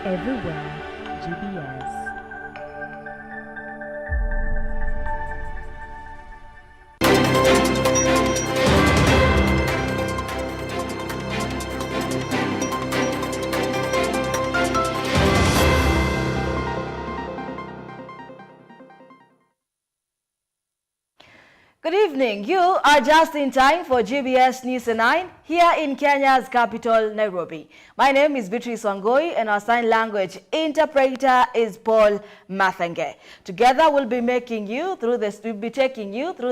everywhere. GBS. Good evening. You are just in time for GBS News 9 here in Kenya's capital, Nairobi. My name is Beatrice Wangoi and our sign language interpreter is Paul Mathenge. Together we'll be taking you through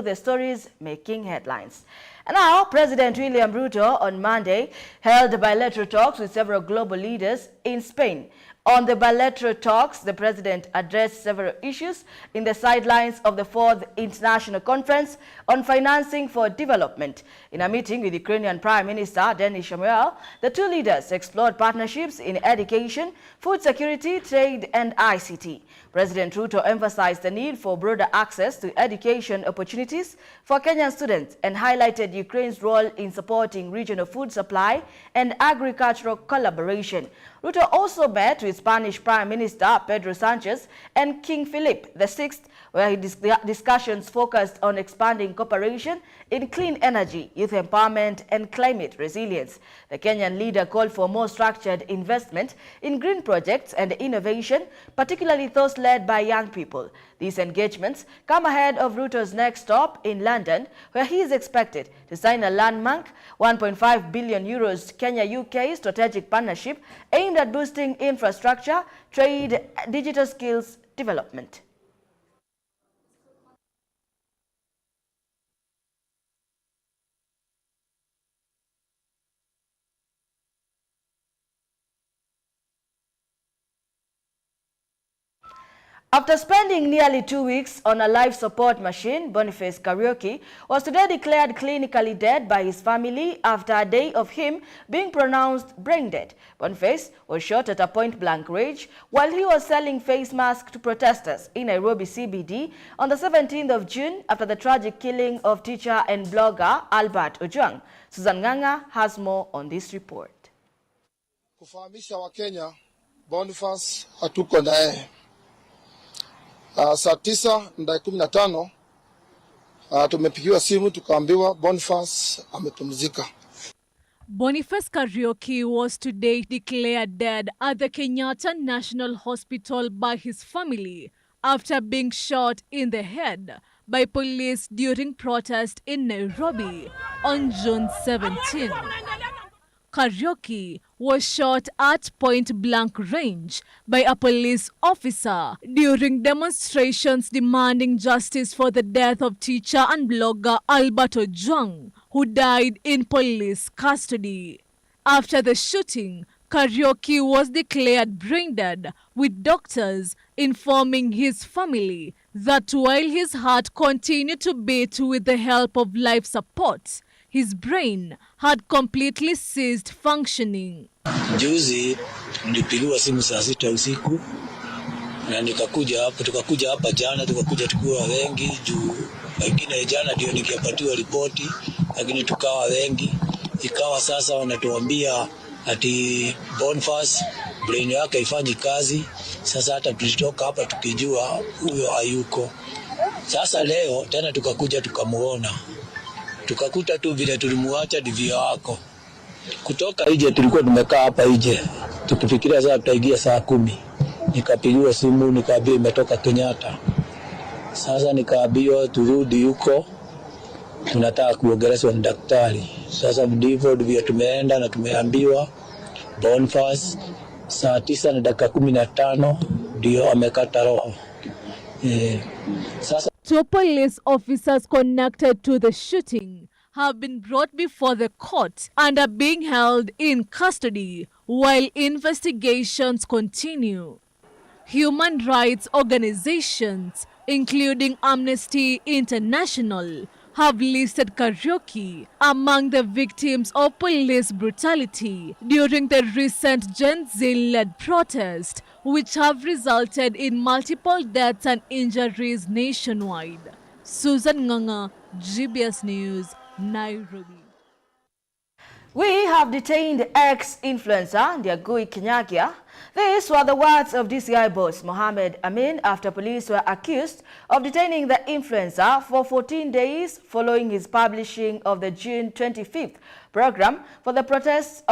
the stories making headlines. And now, President William Ruto on Monday held bilateral talks with several global leaders in Spain. On the bilateral talks, the president addressed several issues in the sidelines of the 4th International Conference on Financing for Development. In a meeting with Ukrainian Prime Minister Denis Shmyhal, the two leaders explored partnerships in education, food security, trade, and ICT. President Ruto emphasized the need for broader access to education opportunities for Kenyan students and highlighted Ukraine's role in supporting regional food supply and agricultural collaboration. Ruto also met with Spanish Prime Minister Pedro Sanchez and King Philip VI, where discussions focused on expanding cooperation in clean energy, youth empowerment, and climate resilience. The Kenyan leader called for more structured investment in green projects and innovation, particularly those led by young people. These engagements come ahead of Ruto's next stop in London, where he is expected to sign a landmark 1.5 billion euros Kenya-UK strategic partnership aimed at boosting infrastructure, trade, digital skills development. After spending nearly 2 weeks on a life support machine, Boniface Kariuki was today declared clinically dead by his family after a day of him being pronounced brain dead. Boniface was shot at a point-blank range while he was selling face masks to protesters in Nairobi CBD on the 17th of June after the tragic killing of teacher and blogger Albert Ojwang. Susan Nganga has more on this report. Kufahamisha wa Kenya, Boniface hatuko naye. Saa 9:15 tumepigiwa simu tukaambiwa Boniface amepumzika. Boniface Kariuki was today declared dead at the Kenyatta National Hospital by his family after being shot in the head by police during protest in Nairobi on June 17. Kariuki was shot at point-blank range by a police officer during demonstrations demanding justice for the death of teacher and blogger Albert Ojwang, who died in police custody. After the shooting, Kariuki was declared brain dead, with doctors informing his family that while his heart continued to beat with the help of life support, his brain had completely ceased functioning. Juzi nilipigiwa simu saa 6 usiku na tukakuja hapa jana, tukakuja tukiwa wengi juu wengine jana ndio nikapatiwa ripoti, lakini tukawa wengi. Ikawa sasa wanatuambia ati Boniface brain yake haifanyi kazi. Sasa hata tulitoka hapa tukijua huyo hayuko. Sasa leo tena tukakuja tukamuona. Tukakuta tu vile tulimuacha ndivyo wako. Kutoka nje tulikuwa tumekaa hapa nje. Tukifikiria sasa tutaingia saa 10. Nikapigiwa simu nikaambiwa imetoka Kenyatta. Sasa nikaambiwa turudi huko. Tunataka kuongeleshwa na daktari. Sasa ndivyo tumeenda na tumeambiwa Boniface saa 9:15 ndio amekata roho. Sasa two police officers connected to the shooting have been brought before the court and are being held in custody while investigations continue. Human rights organizations, including Amnesty International, have listed Kariuki among the victims of police brutality during the recent Gen Z-led protest, which have resulted in multiple deaths and injuries nationwide. Susan Nganga, GBS News, Nairobi. We have detained ex-influencer Ndiagui Kinyagia These were the words of DCI boss Mohammed Amin after police were accused of detaining the influencer for 14 days following his publishing of the June 25th program for the protests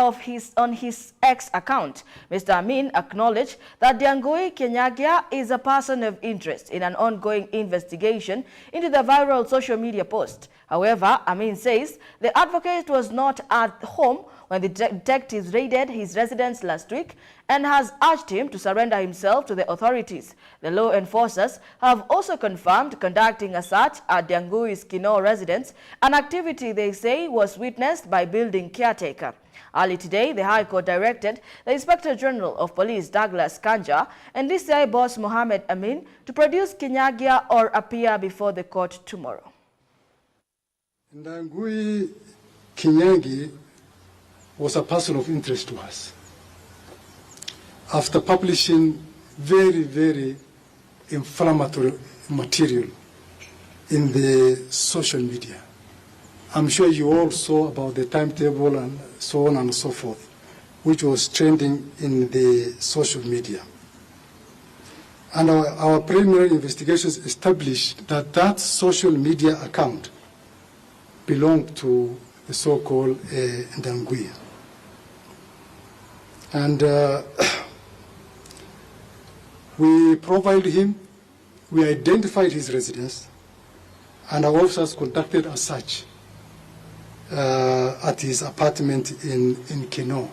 on his X account. Mr. Amin acknowledged that Ndiangui Kinyagia is a person of interest in an ongoing investigation into the viral social media post. However, Amin says the advocate was not at home when the detectives raided his residence last week and has urged him to surrender himself to the authorities. The law enforcers have also confirmed conducting a search at Ndiangui's Kinoo residence, an activity they say was witnessed by building caretaker. Early today, the High Court directed the Inspector General of Police Douglas Kanja and DCI boss Mohammed Amin to produce Kinyagia or appear before the court tomorrow. Ndiangui Kinyagia was a person of interest to us. After publishing very, very inflammatory material in the social media, I'm sure you all saw about the timetable and so on and so forth, which was trending in the social media. And our preliminary investigations established that that social media account belonged to the so-called Ndiangui. And we profiled him, we identified his residence, and our officers conducted a search at his apartment in Kinoo.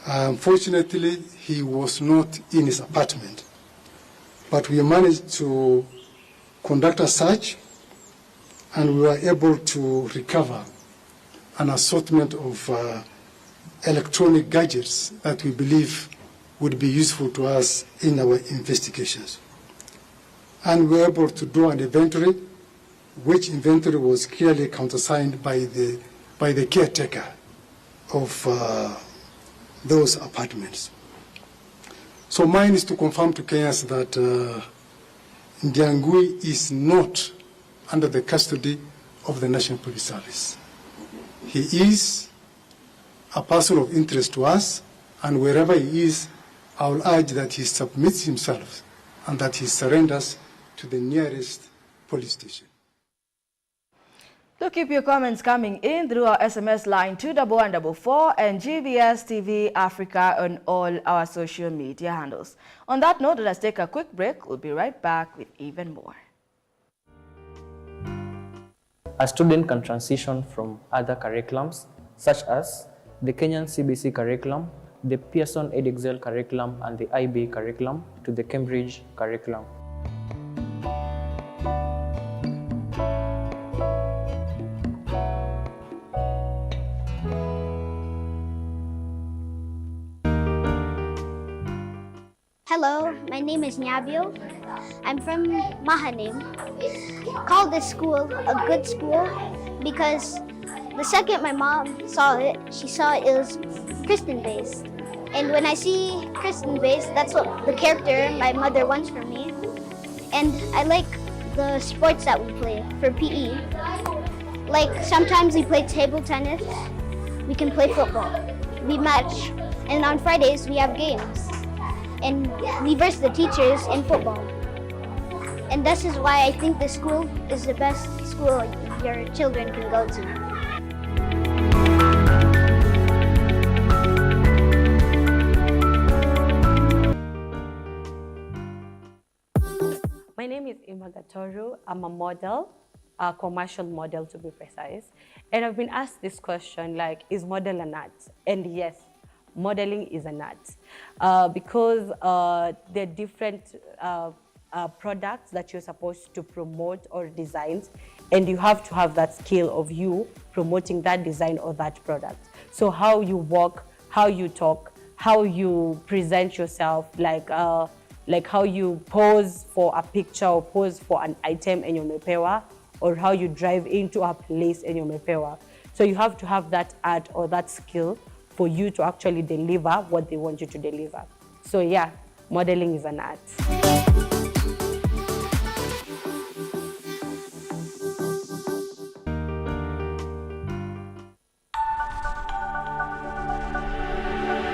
Unfortunately, he was not in his apartment, but we managed to conduct a search and we were able to recover an assortment of electronic gadgets that we believe would be useful to us in our investigations. And we were able to do an inventory, which inventory was clearly countersigned by the caretaker of those apartments. So mine is to confirm to Kenyans that Ndiangui is not under the custody of the National Police Service. He is a person of interest to us, and wherever he is, I will urge that he submits himself and that he surrenders to the nearest police station. Do keep your comments coming in through our SMS line 21144 and GBS TV Africa on all our social media handles. On that note, let's take a quick break. We'll be right back with even more. A student can transition from other curriculums, such as the Kenyan CBC curriculum, the Pearson Edexcel curriculum, and the IB curriculum, to the Cambridge curriculum. Hello, my name is Nyabio. I'm from Mahanim. Call this school a good school because the second my mom saw it, she saw it was Christian-based. And when I see Christian-based, that's what the character my mother wants from me. And I like the sports that we play for PE. Like sometimes we play table tennis, we can play football, we match, and on Fridays we have games. And we verse the teachers in football. And this is why I think this school is the best school your children can go to. My name is Imagatoru. I'm a model, a commercial model to be precise. And I've been asked this question, like, is model an art? And yes, modeling is an art because there are different products that you're supposed to promote or design, and you have to have that skill of you promoting that design or that product. So how you walk, how you talk, how you present yourself, like how you pose for a picture or pose for an item in your mepewa, or how you drive into a place in your mepewa. So you have to have that art or that skill for you to actually deliver what they want you to deliver. So yeah, modeling is an art.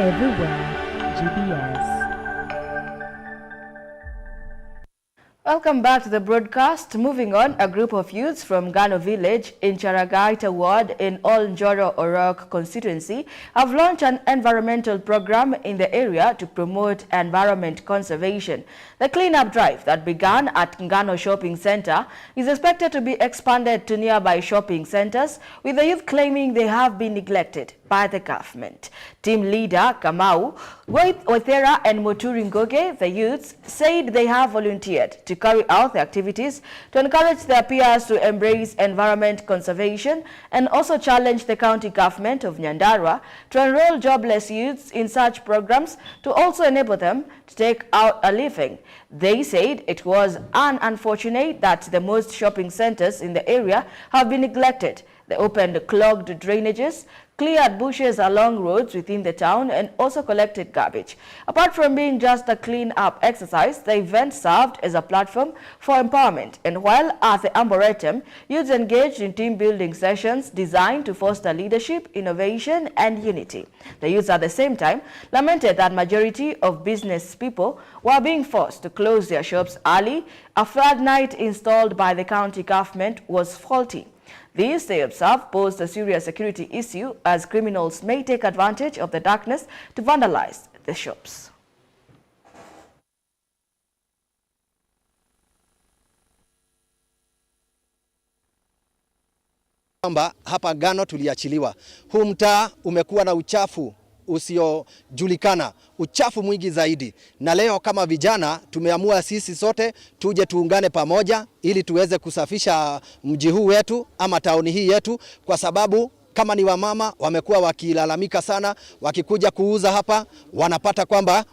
Everywhere, GBS. Welcome back to the broadcast. Moving on, a group of youths from Gano village in Charagaita ward in Ol Njoro Orok constituency have launched an environmental program in the area to promote environment conservation. The cleanup drive that began at Ngano Shopping Center is expected to be expanded to nearby shopping centers, with the youth claiming they have been neglected by the government. Team leader Kamau Waithera and Muturi Ngoge, the youths, said they have volunteered to carry out the activities to encourage their peers to embrace environment conservation and also challenge the county government of Nyandarua to enroll jobless youths in such programs to also enable them to take out a living. They said it was unfortunate that the most shopping centers in the area have been neglected. They opened clogged drainages, cleared bushes along roads within the town, and also collected garbage. Apart from being just a clean-up exercise, the event served as a platform for empowerment. And while at the Arboretum, youths engaged in team-building sessions designed to foster leadership, innovation, and unity. The youths at the same time lamented that majority of business people were being forced to close their shops early. A floodlight installed by the county government was faulty. This, they observe, posed a serious security issue as criminals may take advantage of the darkness to vandalize the shops. Hapa Ngano tuliachiliwa. Huu mtaa umekuwa na uchafu usiojulikana, uchafu mwingi zaidi. Na leo kama vijana tumeamua sisi sote tuje tuungane pamoja ili tuweze kusafisha mji huu wetu ama tauni hii yetu, kwa sababu kama ni wamama wamekuwa wakilalamika sana, wakikuja kuuza hapa wanapata kwamba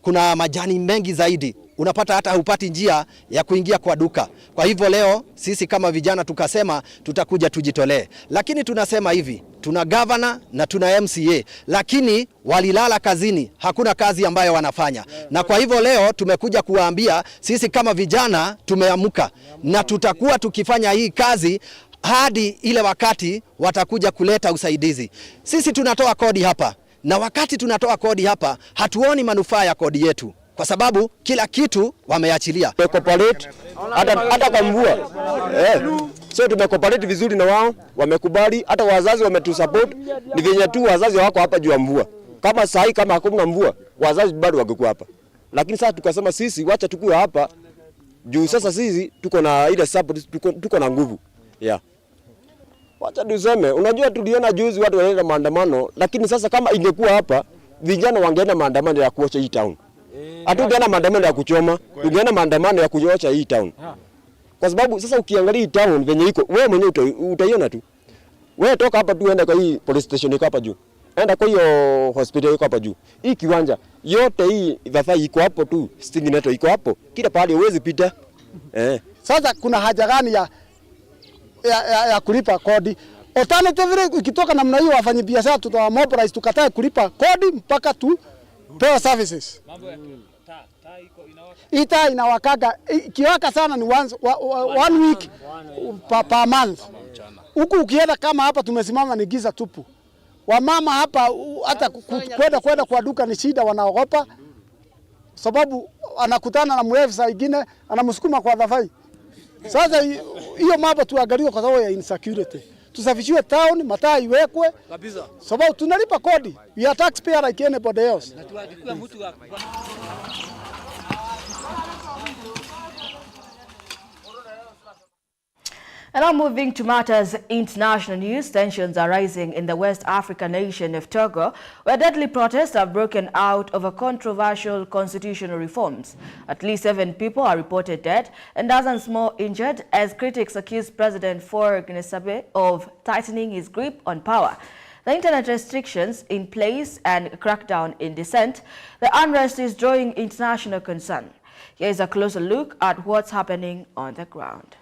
kuna majani mengi zaidi. Unapata hata hupati njia ya kuingia kwa duka. Kwa hivyo leo sisi kama vijana tukasema tutakuja tujitolee. Lakini tunasema hivi, tuna governor na tuna MCA, lakini walilala kazini, hakuna kazi ambayo wanafanya. Na kwa hivyo leo tumekuja kuwaambia sisi kama vijana tumeamka na tutakuwa tukifanya hii kazi hadi ile wakati watakuja kuleta usaidizi. Sisi tunatoa kodi hapa, na wakati tunatoa kodi hapa hatuoni manufaa ya kodi yetu, kwa sababu kila kitu wameachilia. Cooperate hata kwa mvua. So tumecooperate vizuri na wao, wamekubali, hata wazazi wametusupport. Ni venye tu wazazi wako hapa juu ya mvua. Kama sahi kama hakuna mvua, wazazi bado wangekuwa hapa. Lakini sasa tukasema sisi wacha tukue hapa juu sasa sisi tuko na ile support, tuko na nguvu. Yeah. Wacha tuseme, unajua tuliona juzi watu wanaenda maandamano, lakini sasa kama ingekuwa hapa, vijana wangeenda maandamano ya kuosha hii town. Hatugeenda maandamano ya kuchoma, tungeenda maandamano ya kuosha hii town. Kwa sababu sasa ukiangalia hii town venye iko, wewe mwenyewe utaiona tu. Wewe toka hapa tu enda kwa hii police station iko hapa juu. Enda kwa hiyo hospital iko hapa juu. Hii kiwanja yote hii Ithafai iko hapo tu, Stingineto iko hapo. Kila pahali huwezi pita. Sasa kuna haja gani ya kulipa kodi? Alternatively ikitoka namna hiyo wafanye biashara tutawamobilize tukatae kulipa kodi mpaka tu pewa services. Ita inawakaga kiwaka sana ni one week per month. Huku ukienda kama hapa tumesimama ni giza tupu. Wamama hapa hata kwenda kwa duka ni shida, wanaogopa sababu anakutana na mwevu saa nyingine anamsukuma kwa Ithafai. Sasa hiyo mambo tuangalie kwa sababu ya insecurity. Tusafishiwe town, mataa iwekwe kabisa. Sababu tunalipa kodi. We are taxpayer like anybody else. And now moving to matters international news, tensions are rising in the West African nation of Togo, where deadly protests have broken out over controversial constitutional reforms. At least 7 people are reported dead and dozens more injured as critics accuse President Faure Gnassingbé of tightening his grip on power. The internet restrictions in place and crackdown in dissent, the unrest is drawing international concern. Here is a closer look at what's happening on the ground.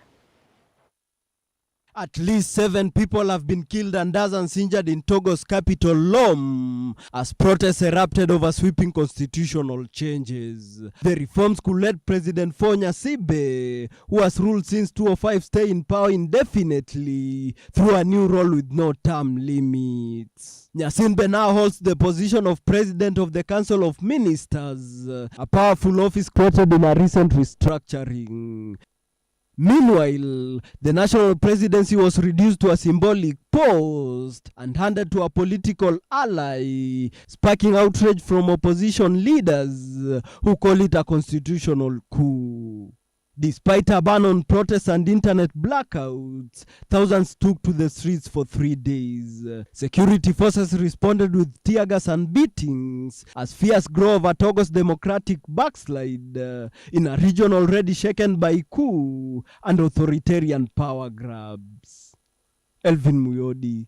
At least 7 people have been killed and dozens injured in Togo's capital, Lom, as protests erupted over sweeping constitutional changes. The reforms could let President Faure Nyasibe, who has ruled since 2005, stay in power indefinitely through a new role with no term limits. Nyasibe now holds the position of President of the Council of Ministers, a powerful office created in a recent restructuring. Meanwhile, the national presidency was reduced to a symbolic post and handed to a political ally, sparking outrage from opposition leaders who call it a constitutional coup. Despite a ban on protests and internet blackouts, thousands took to the streets for 3 days. Security forces responded with tear gas and beatings as fears grow over Togo's democratic backslide in a region already shaken by coup and authoritarian power grabs. Elvin Muyodi,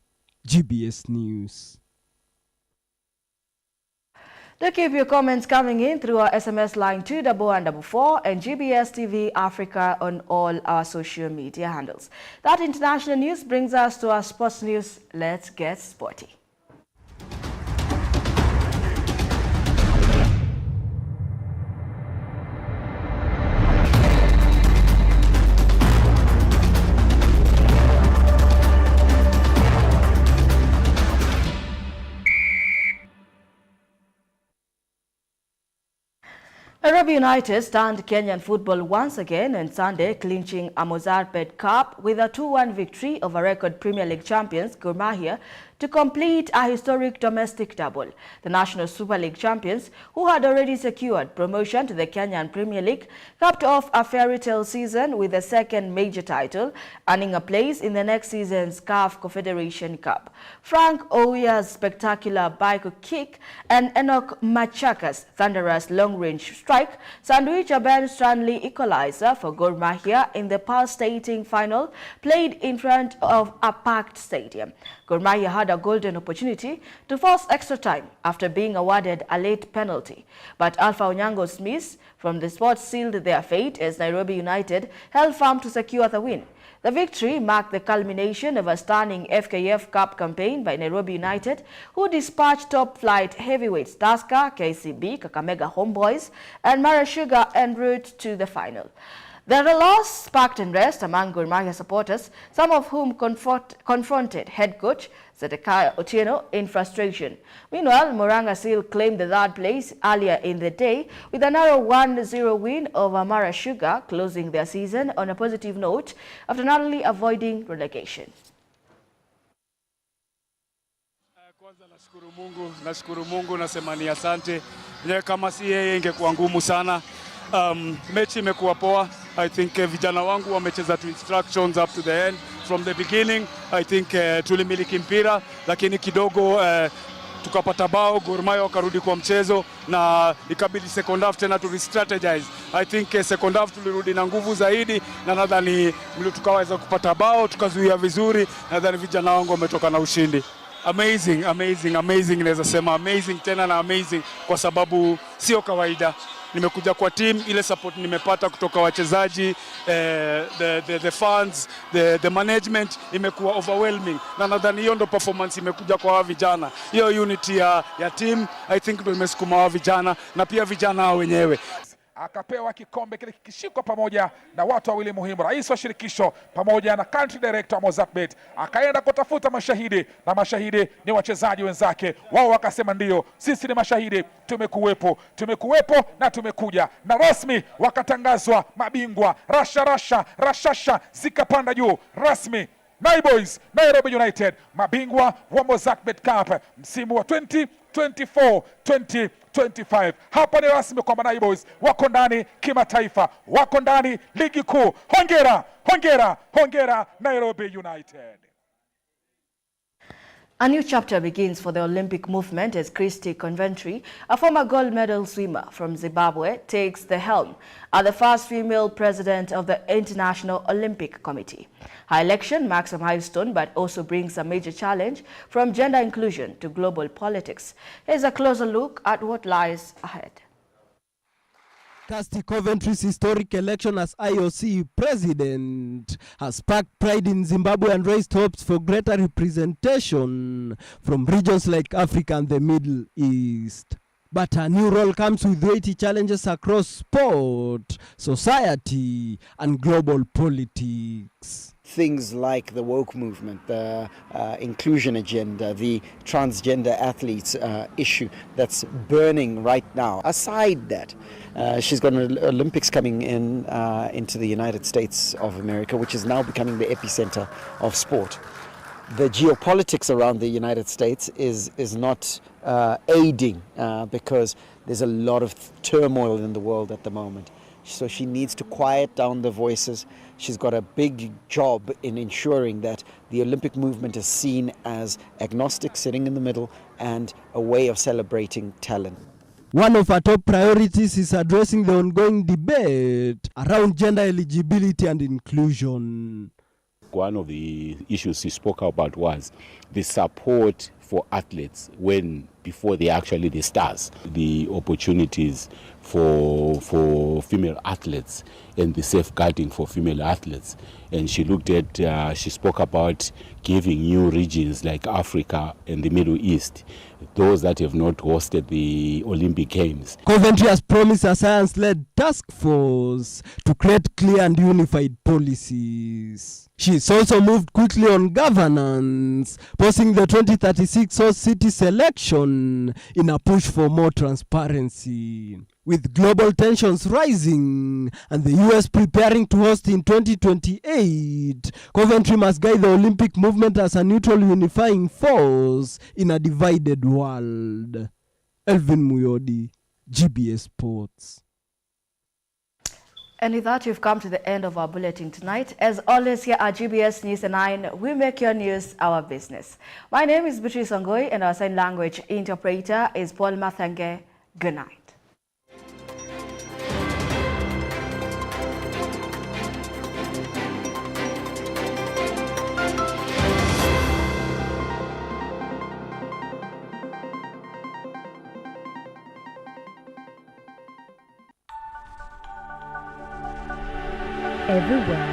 GBS News. Do keep your comments coming in through our SMS line 21144 and GBS TV Africa on all our social media handles. That international news brings us to our sports news. Let's get sporty. Nairobi United stunned Kenyan football once again on Sunday, clinching a Mozartbet Cup with a 2-1 victory over record Premier League champions Gor Mahia to complete a historic domestic double. The National Super League champions, who had already secured promotion to the Kenyan Premier League, capped off a fairy tale season with a second major title, earning a place in the next season's CAF Confederation Cup. Frank Ouya's spectacular bike kick and Enoch Machaka's thunderous long-range strike sandwiched a Ben Stanley equalizer for Gor Mahia in the pulsating final played in front of a packed stadium. Gor Mahia had a golden opportunity to force extra time after being awarded a late penalty, but Alpha Onyango's miss from the spot sealed their fate as Nairobi United held firm to secure the win. The victory marked the culmination of a stunning FKF Cup campaign by Nairobi United, who dispatched top-flight heavyweights Tusker, KCB, Kakamega Homeboys, and Mara Sugar en route to the final. The loss sparked unrest among Gor Mahia supporters, some of whom confronted head coach Zedekiah Otieno in frustration. Meanwhile, Murang'a Seal claimed the third place earlier in the day with a narrow 1-0 win over Mara Sugar, closing their season on a positive note after narrowly avoiding relegation. Kwanza nashukuru Mungu nasema ni asante. Kama si yeye ingekuwa ngumu sana. Mechi imekuwa poa. I think vijana wangu wamecheza to instructions up to the end from the beginning. I think tulimiliki mpira lakini kidogo tukapata bao, Gor Mahia wakarudi kwa mchezo na ikabidi second half tena to re-strategize. I think second half tulirudi na nguvu zaidi na nadhani tukaweza kupata bao, tukazuia vizuri, nadhani vijana wangu wametoka na ushindi. Amazing, naweza sema amazing tena na amazing kwa sababu sio kawaida. Nimekuja kwa team, ile support nimepata kutoka wachezaji, the fans, the management imekuwa overwhelming. Na nadhani hiyo ndo performance imekuja kwa hawa vijana. Hiyo unity ya team, I think ndo imesukuma hawa vijana na pia vijana wenyewe. Akapewa kikombe kile kikishikwa pamoja na watu wawili muhimu, rais wa shirikisho pamoja na country director wa Mozartbet. Akaenda kutafuta mashahidi na mashahidi ni wachezaji wenzake. Wao wakasema ndio, sisi ni mashahidi, tumekuwepo na tumekuja. Na rasmi wakatangazwa mabingwa, rashasha zikapanda juu rasmi. Naiboys, Nairobi United, mabingwa wa Mozartbet Cup msimu wa 2024-2025. Hapa ni rasmi kwamba Naiboys wako ndani kimataifa, wako ndani ligi kuu. Hongera Nairobi United. A new chapter begins for the Olympic movement as Christy Coventry, a former gold medal swimmer from Zimbabwe, takes the helm as the first female president of the International Olympic Committee. Her election marks a milestone but also brings a major challenge from gender inclusion to global politics. Here's a closer look at what lies ahead. Casty Coventry's historic election as IOC president has sparked pride in Zimbabwe and raised hopes for greater representation from regions like Africa and the Middle East. But her new role comes with weighty challenges across sport, society, and global politics. Things like the woke movement, the inclusion agenda, the transgender athletes issue that's burning right now. Aside that, she's got an Olympics coming in into the United States of America, which is now becoming the epicenter of sport. The geopolitics around the United States is not aiding because there's a lot of turmoil in the world at the moment. So she needs to quiet down the voices. She's got a big job in ensuring that the Olympic movement is seen as agnostic, sitting in the middle, and a way of celebrating talent. One of her top priorities is addressing the ongoing debate around gender eligibility and inclusion. One of the issues she spoke about was the support for athletes before they actually the stars, the opportunities for female athletes and the safeguarding for female athletes. And she spoke about giving new regions like Africa and the Middle East, those that have not hosted the Olympic Games. Coventry has promised a science-led task force to create clear and unified policies. She's also moved quickly on governance, posing the 2036 Host City selection in a push for more transparency. With global tensions rising and the US preparing to host in 2028, Coventry must guide the Olympic movement as a neutral unifying force in a divided world. Elvin Muyodi, GBS Sports. And with that, we've come to the end of our bulletin tonight. As always, here at GBS News 9, we make your news our business. My name is Beatrice Ongoi, and our sign language interpreter is Paul Mathange. Good night. Everywhere